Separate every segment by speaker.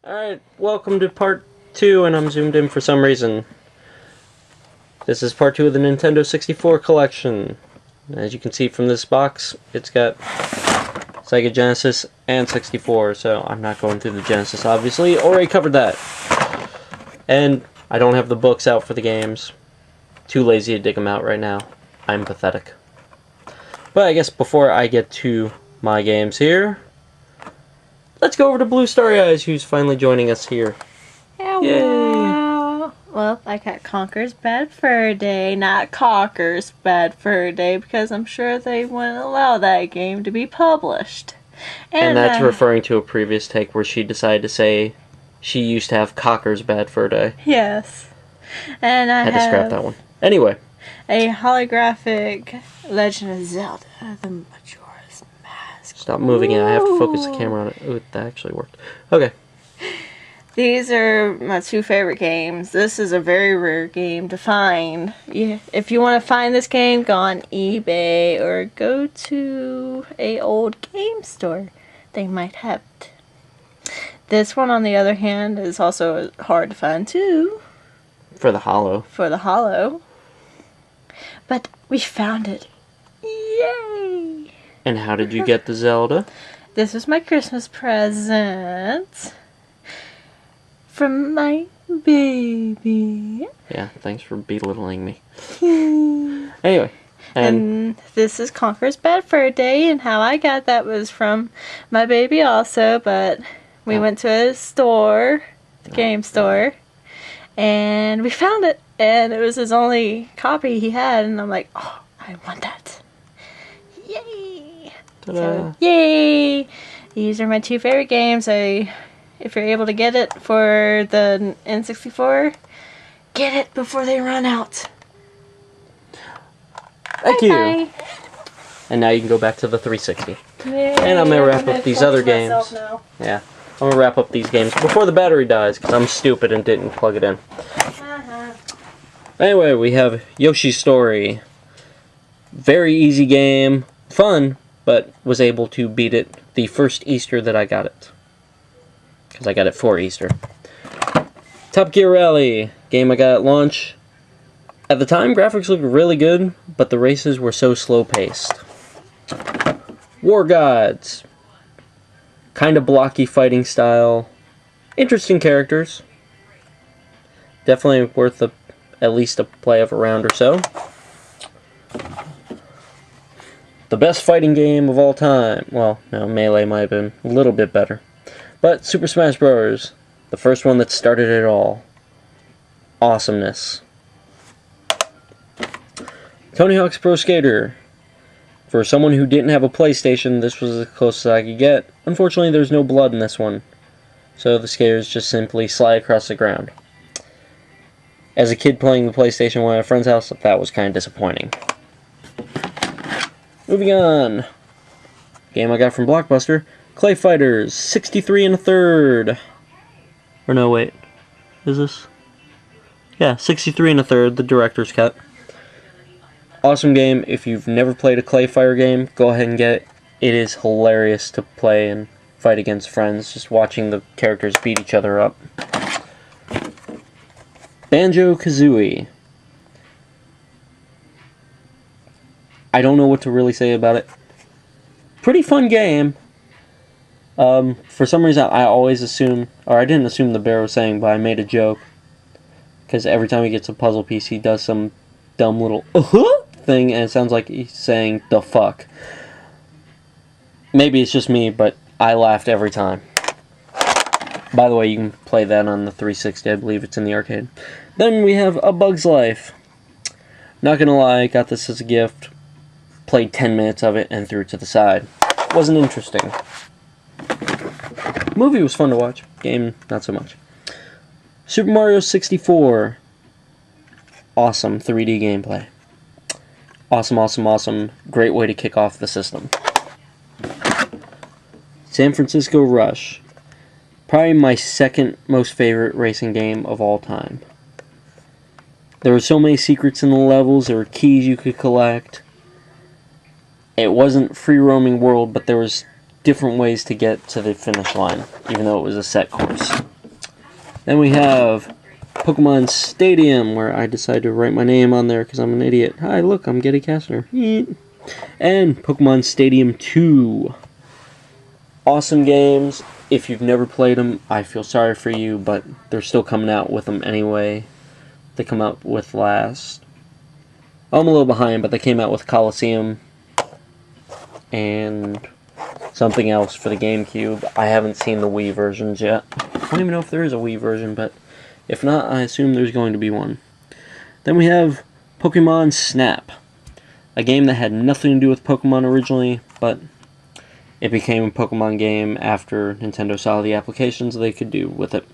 Speaker 1: Alright, welcome to part 2, and I'm zoomed in for some reason. This is part 2 of the Nintendo 64 collection. As you can see from this box, it's got Sega Genesis and 64, so I'm not going through the Genesis, obviously. Already covered that. And I don't have the books out for the games. Too lazy to dig them out right now. I'm pathetic. But I guess before I get to my games here, let's go over to BlueStarryEyes, who's finally joining us here.
Speaker 2: Hello.
Speaker 1: Yay!
Speaker 2: Well, I got Conker's Bad Fur Day, not Cocker's Bad Fur Day, because I'm sure they wouldn't allow that game to be published.
Speaker 1: And that's referring to a previous take where she decided to say she used to have Cocker's Bad Fur Day.
Speaker 2: Yes. And I
Speaker 1: had to scrap that one. Anyway.
Speaker 2: A holographic Legend of Zelda, the Majora's Mask.
Speaker 1: Stop moving it. I have to focus the camera on it. Ooh, that actually worked. Okay.
Speaker 2: These are my two favorite games. This is a very rare game to find. If you want to find this game, go on eBay or go to a old game store. They might have it. This one, on the other hand, is also hard to find too.
Speaker 1: For the Holo.
Speaker 2: For the Holo. But we found it. Yay!
Speaker 1: And how did you get the Zelda?
Speaker 2: This was my Christmas present. From my baby.
Speaker 1: Yeah, thanks for belittling me. Anyway.
Speaker 2: And this is Conker's Bad Fur Day, and how I got that was from my baby also, but we went to a store, game store, and we found it, and it was his only copy he had, and I'm like, oh, I want that. Yay!
Speaker 1: Ta-da.
Speaker 2: So, yay! These are my two favorite games. If you're able to get it for the N64, get it before they run out.
Speaker 1: Thank you.
Speaker 2: Bye.
Speaker 1: And now you can go back to the 360.
Speaker 2: Yay,
Speaker 1: and I'm going to wrap up these other games. Yeah, I'm going to wrap up these games before the battery dies, because I'm stupid and didn't plug it in. Anyway, we have Yoshi's Story. Very easy game. Fun, but was able to beat it the first Easter that I got it. Because I got it for Easter. Top Gear Rally. Game I got at launch. At the time, graphics looked really good, but the races were so slow-paced. War Gods. Kind of blocky fighting style. Interesting characters. Definitely worth at least a play of a round or so. The best fighting game of all time. Well, no, Melee might have been a little bit better. But Super Smash Bros., the first one that started it all. Awesomeness. Tony Hawk's Pro Skater. For someone who didn't have a PlayStation, this was the closest I could get. Unfortunately, there's no blood in this one. So the skaters just simply slide across the ground. As a kid playing the PlayStation at my friend's house, that was kind of disappointing. Moving on. Game I got from Blockbuster. Clay Fighters, 63 1/3. Or no, wait. Is this? Yeah, 63 1/3, the director's cut. Awesome game. If you've never played a Clay Fighter game, go ahead and get it. It is hilarious to play and fight against friends, just watching the characters beat each other up. Banjo-Kazooie. I don't know what to really say about it. Pretty fun game. For some reason, I always assume, or I didn't assume the bear was saying, but I made a joke. Because every time he gets a puzzle piece, he does some dumb little thing, and it sounds like he's saying, the fuck. Maybe it's just me, but I laughed every time. By the way, you can play that on the 360, I believe it's in the arcade. Then we have A Bug's Life. Not gonna lie, got this as a gift. Played 10 minutes of it and threw it to the side. Wasn't interesting. Movie was fun to watch. Game, not so much. Super Mario 64. Awesome 3D gameplay. Awesome, awesome, awesome. Great way to kick off the system. San Francisco Rush. Probably my second most favorite racing game of all time. There were so many secrets in the levels. There were keys you could collect. It wasn't free roaming world, but there was different ways to get to the finish line, even though it was a set course. Then we have Pokemon Stadium, where I decided to write my name on there because I'm an idiot. Hi, look, I'm Getty Kastner. And Pokemon Stadium 2. Awesome games. If you've never played them, I feel sorry for you, but they're still coming out with them anyway. They come out with last... I'm a little behind, but they came out with Coliseum and something else for the GameCube. I haven't seen the Wii versions yet. I don't even know if there is a Wii version, but if not, I assume there's going to be one. Then we have Pokemon Snap, a game that had nothing to do with Pokemon originally, but it became a Pokemon game after Nintendo saw the applications they could do with it.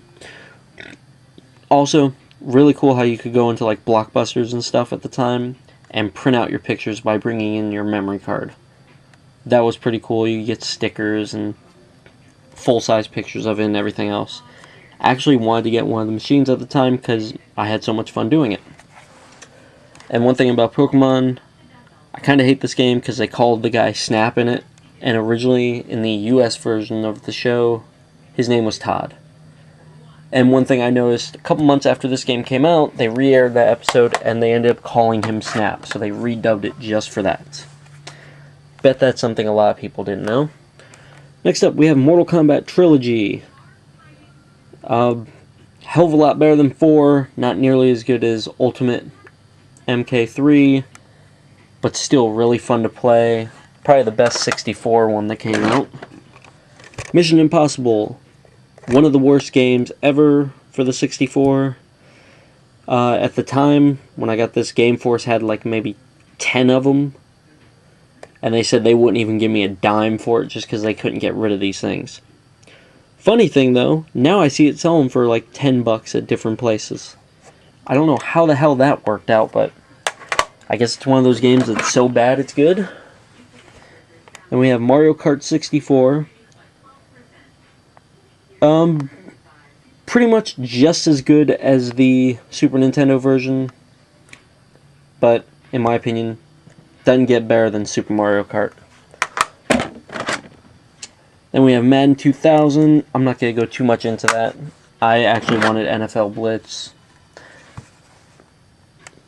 Speaker 1: Also, really cool how you could go into like Blockbusters and stuff at the time and print out your pictures by bringing in your memory card. That was pretty cool. You get stickers and full-size pictures of it and everything else. I actually wanted to get one of the machines at the time because I had so much fun doing it. And one thing about Pokemon, I kind of hate this game because they called the guy Snap in it, and originally in the US version of the show, his name was Todd. And one thing I noticed, a couple months after this game came out, they re-aired that episode and they ended up calling him Snap, so they redubbed it just for that. Bet that's something a lot of people didn't know. Next up, we have Mortal Kombat Trilogy. Hell of a lot better than 4, not nearly as good as Ultimate MK3, but still really fun to play. Probably the best 64 one that came out. Mission Impossible. One of the worst games ever for the 64. At the time, when I got this, Game Force had like maybe 10 of them. And they said they wouldn't even give me a dime for it just because they couldn't get rid of these things. Funny thing though, now I see it selling for like 10 bucks at different places. I don't know how the hell that worked out, but I guess it's one of those games that's so bad it's good. Then we have Mario Kart 64. Pretty much just as good as the Super Nintendo version, but in my opinion, doesn't get better than Super Mario Kart. Then we have Madden 2000. I'm not going to go too much into that. I actually wanted NFL Blitz.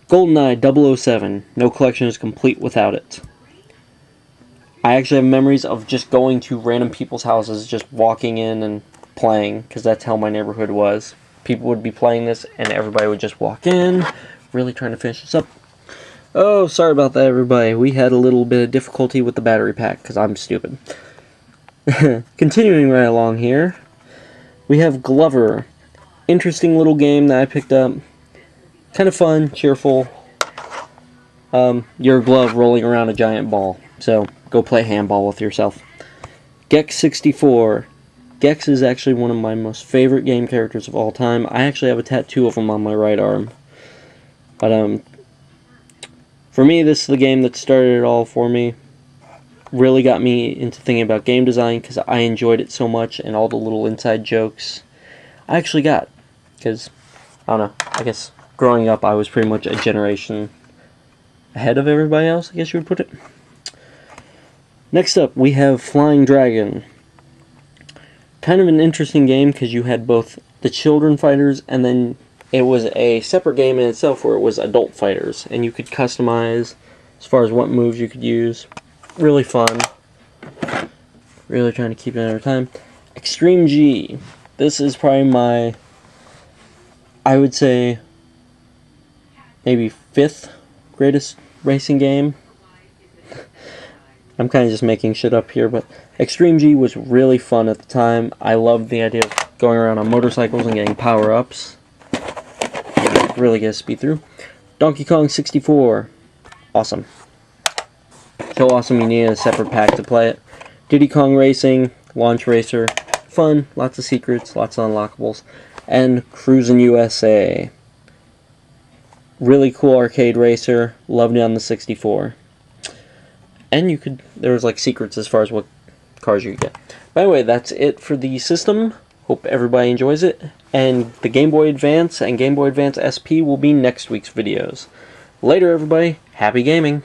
Speaker 1: GoldenEye 007. No collection is complete without it. I actually have memories of just going to random people's houses, just walking in and playing, because that's how my neighborhood was. People would be playing this, and everybody would just walk in, really trying to finish this up. Oh, sorry about that, everybody. We had a little bit of difficulty with the battery pack, because I'm stupid. Continuing right along here, we have Glover. Interesting little game that I picked up. Kind of fun, cheerful. You're a glove rolling around a giant ball, so go play handball with yourself. Gex 64. Gex is actually one of my most favorite game characters of all time. I actually have a tattoo of him on my right arm. But, for me, this is the game that started it all for me. Really got me into thinking about game design because I enjoyed it so much and all the little inside jokes I actually got. Because, I don't know, I guess growing up I was pretty much a generation ahead of everybody else, I guess you would put it. Next up, we have Flying Dragon. Kind of an interesting game because you had both the children fighters and then it was a separate game in itself where it was adult fighters. And you could customize as far as what moves you could use. Really fun. Really trying to keep it every time. Extreme G. This is probably my, I would say, maybe 5th greatest racing game. I'm kind of just making shit up here, but Extreme G was really fun at the time. I loved the idea of going around on motorcycles and getting power-ups. Really get a speed through. Donkey Kong 64. Awesome. So awesome you need a separate pack to play it. Diddy Kong Racing, Launch Racer. Fun, lots of secrets, lots of unlockables. And Cruisin' USA. Really cool arcade racer. Loved it on the 64. And you could, there was like secrets as far as what cars you could get. By the way, that's it for the system. Hope everybody enjoys it. And the Game Boy Advance and Game Boy Advance SP will be next week's videos. Later, everybody. Happy gaming.